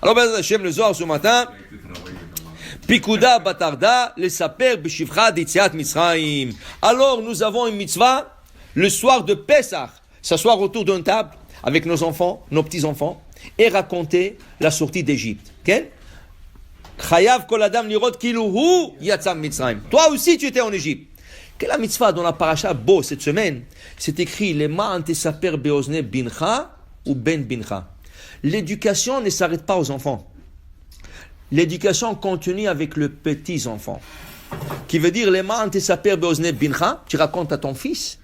Alors, ben, Hachem, le Zohar ce matin, Pikuda Batarda, le Saper B'Shivcha d'Itziat Mitzrayim. Alors, nous avons une mitzvah, le soir de Pessah, s'asseoir autour d'une table avec nos enfants, nos petits-enfants, et raconter la sortie d'Égypte. Okay? Chayav kol adam lirot kilu hu yatzam Mitzrayim. Toi aussi, tu étais en Égypte. Quelle est la mitzvah dans la paracha Bo cette semaine? C'est écrit Lema ante saper beozne bincha ou ben bincha. L'éducation ne s'arrête pas aux enfants. L'éducation continue avec le petit-enfant. Qui veut dire Lema ante saper beozne bincha, tu racontes à ton fils,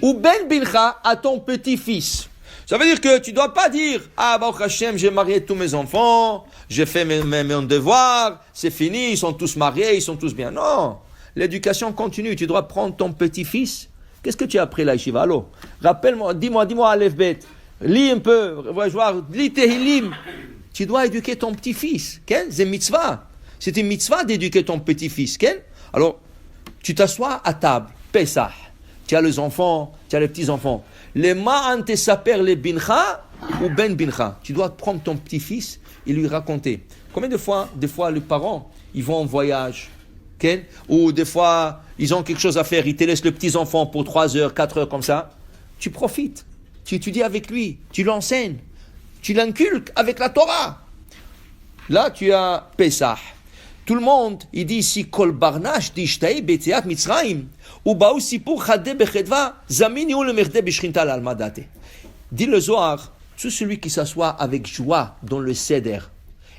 ou ben bincha à ton petit-fils. Ça veut dire que tu ne dois pas dire ah, Baruch Hashem, j'ai marié tous mes enfants, j'ai fait mes devoirs, c'est fini, ils sont tous mariés, ils sont tous bien. Non, l'éducation continue. Tu dois prendre ton petit-fils. Qu'est-ce que tu as appris là, Yeshiva? Allô, rappelle-moi, dis-moi, Aleph Bet. Lis un peu, lis Tehillim. Tu dois éduquer ton petit-fils. C'est une mitzvah. C'est une mitzvah d'éduquer ton petit-fils. Alors, tu t'assois à table, Pessah. Tu as les enfants, tu as les petits-enfants. Les ma'ante saper les bincha ou ben bincha. Tu dois prendre ton petit-fils et lui raconter. Combien de fois les parents, ils vont en voyage, ou des fois, ils ont quelque chose à faire, ils te laissent le petit-enfant pour 3 heures, 4 heures comme ça. Tu profites, tu étudies avec lui, tu l'enseignes, tu l'inculques avec la Torah. Là, tu as Pessah. Tout le monde, il dit ici, Kol barnash dishtaï betziat Mitzrayim. Ou baou sipur chadeh bechedva zamini ou le merde bishrinta l'almadate. Dit le Zohar, tout celui qui s'assoit avec joie dans le seder,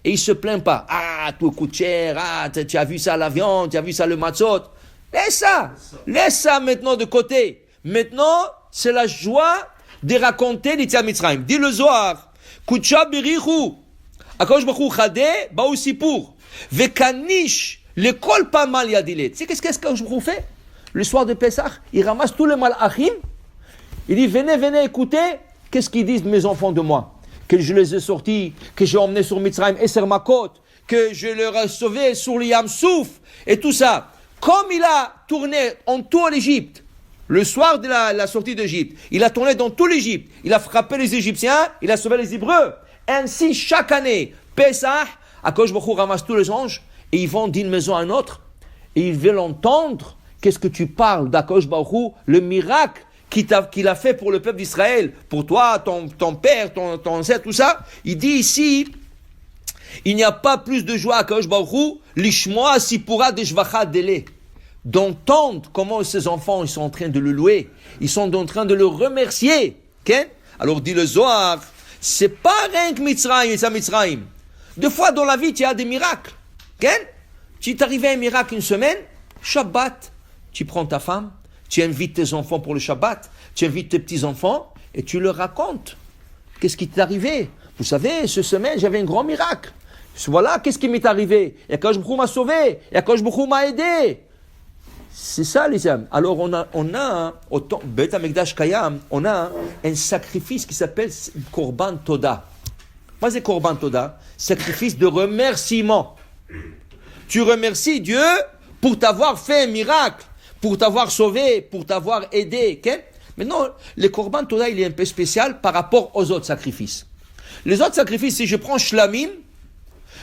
et il se plaint pas, ah, tout coûte cher, ah, tu as vu ça la viande, tu as vu ça le matzot. Laisse ça maintenant de côté. Maintenant, c'est la joie de raconter l'Yetziat Mitzrayim. Dit le Zohar, kutsha birichu, akadosh baruch hu chadeh baou sipur. Vekanish, l'école pas mal yadilet. Tu sais qu'est-ce que je vous fais? Le soir de Pessah, il ramasse tous les malachim. Il dit, venez écoutez, qu'est-ce qu'ils disent mes enfants de moi? Que je les ai sortis, que j'ai emmenés sur Mitzrayim et sur ma côte, que je leur ai sauvés sur le Yam Souf, et tout ça. Comme il a tourné en tout l'Égypte, le soir de la sortie d'Égypte, il a tourné dans tout l'Égypte, il a frappé les Égyptiens, il a sauvé les Hébreux. Ainsi, chaque année, Pessah, Akadosh Baruch Hu ramasse tous les anges et ils vont d'une maison à une autre et ils veulent entendre qu'est-ce que tu parles d'Akadosh Baruch Hu, le miracle qu'il a fait pour le peuple d'Israël, pour toi, ton père, ton ancêtre, tout ça. Il dit ici, il n'y a pas plus de joie à Akadosh Baruch Hu, lishmoa sipura deshvacha dele, d'entendre comment ces enfants ils sont en train de le louer, ils sont en train de le remercier. Okay? Alors dit le Zohar, c'est pas rien que Mitzrayim et ça Mitzrayim. Deux fois dans la vie, tu as des miracles. Tu t'arrives à un miracle une semaine, Shabbat, tu prends ta femme, tu invites tes enfants pour le Shabbat, tu invites tes petits-enfants et tu leur racontes. Qu'est-ce qui t'est arrivé? Vous savez, cette semaine, j'avais un grand miracle. Voilà, qu'est-ce qui m'est arrivé? Et Akadosh Baruch Hu m'a sauvé, et Akadosh Baruch Hu m'a aidé. C'est ça, les amis. Alors, on a au Beit HaMikdash Kayam, on a un sacrifice qui s'appelle Korban Toda. Moi, c'est Korban Toda, sacrifice de remerciement. Tu remercies Dieu pour t'avoir fait un miracle, pour t'avoir sauvé, pour t'avoir aidé. Okay? Maintenant, le Korban Toda, il est un peu spécial par rapport aux autres sacrifices. Les autres sacrifices, si je prends Shlamim,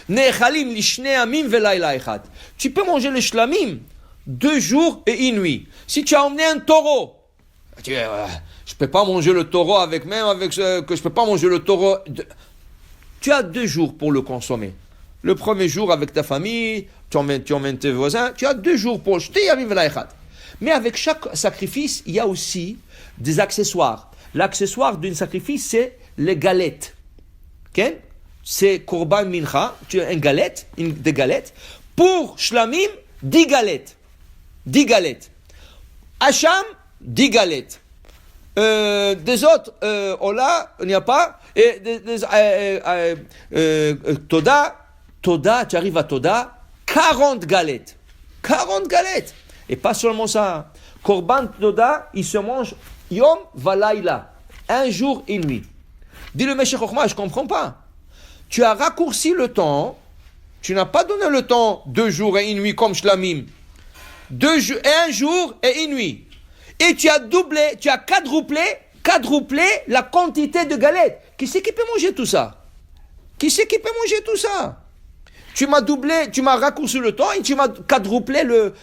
Nechalim lishne amim velayla echad. Tu peux manger le Shlamim 2 jours et 1 nuit. Si tu as emmené un taureau, je ne peux pas manger le taureau je peux pas manger le taureau. Tu as 2 jours pour le consommer. Le premier jour avec ta famille, tu emmènes tes voisins, tu as 2 jours pour jeter Yamim Velaïchat. Mais avec chaque sacrifice, il y a aussi des accessoires. L'accessoire d'un sacrifice, c'est les galettes. Okay? C'est Korban Mincha, tu as des galettes. Pour Shlamim, 10 galettes. 10 galettes. Hacham, 10 galettes. Des autres, Ola, il n'y a pas. Et Toda, tu arrives à Toda, 40 galettes. 40 galettes. Et pas seulement ça. Korban Toda, il se mange Yom Valaïla. 1 jour et 1 nuit. Dis le Meshech Chochma, je ne comprends pas. Tu as raccourci le temps. Tu n'as pas donné le temps 2 jours et 1 nuit comme Shlamim. 1 jour et 1 nuit. Et tu as quadruplé la quantité de galettes. Qui c'est qui peut manger tout ça? Qui c'est qui peut manger tout ça? Tu m'as doublé, tu m'as raccourci le temps et tu m'as quadruplé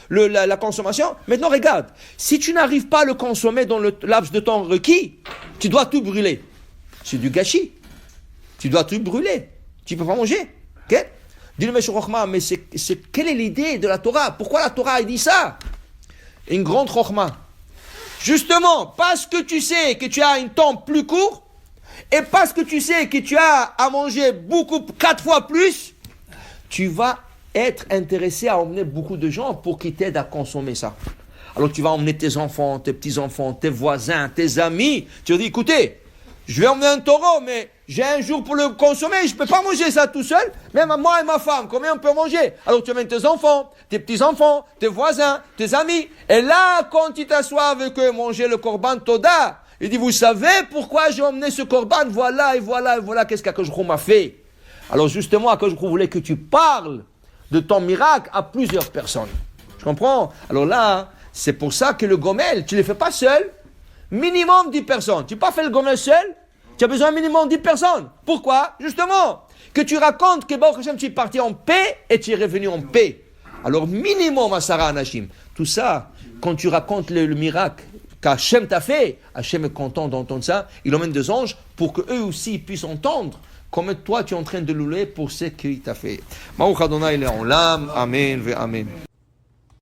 la consommation. Maintenant, regarde, si tu n'arrives pas à le consommer dans le laps de temps requis, tu dois tout brûler. C'est du gâchis. Tu dois tout brûler. Tu ne peux pas manger. Okay? Dis le Meshur Chochma, mais quelle est l'idée de la Torah? Pourquoi la Torah a dit ça? Une grande Chochma. Justement, parce que tu sais que tu as un temps plus court, et parce que tu sais que tu as à manger 4 fois plus, tu vas être intéressé à emmener beaucoup de gens pour qu'ils t'aident à consommer ça. Alors tu vas emmener tes enfants, tes petits-enfants, tes voisins, tes amis. Tu vas dire, écoutez, je vais emmener un taureau, mais j'ai un jour pour le consommer, je ne peux pas manger ça tout seul. Même moi et ma femme, combien on peut manger? Alors tu amènes tes enfants, tes petits-enfants, tes voisins, tes amis. Et là, quand tu t'assois avec eux, manger le korban Toda, il dit, vous savez pourquoi j'ai emmené ce korban? Voilà, et voilà, et voilà, qu'est-ce qu'Akadosh Baruch Hu m'a fait. Alors justement, Akadosh Baruch Hu voulait que tu parles de ton miracle à plusieurs personnes. Tu comprends? Alors là, c'est pour ça que le gomel, tu ne le fais pas seul. Minimum 10 personnes. Tu n'as pas fait le gomel seul, tu as besoin minimum 10 personnes. Pourquoi? Justement, que tu racontes que Baruch Hashem, tu es parti en paix et tu es revenu en paix. Alors minimum Asara Anashim. Tout ça, quand tu racontes le miracle qu'Hachem t'a fait, Hachem est content d'entendre ça, il emmène des anges pour qu'eux aussi puissent entendre comme toi tu es en train de louer pour ce qu'il t'a fait. Baruch Adonai Le'olam, Amen ve Amen.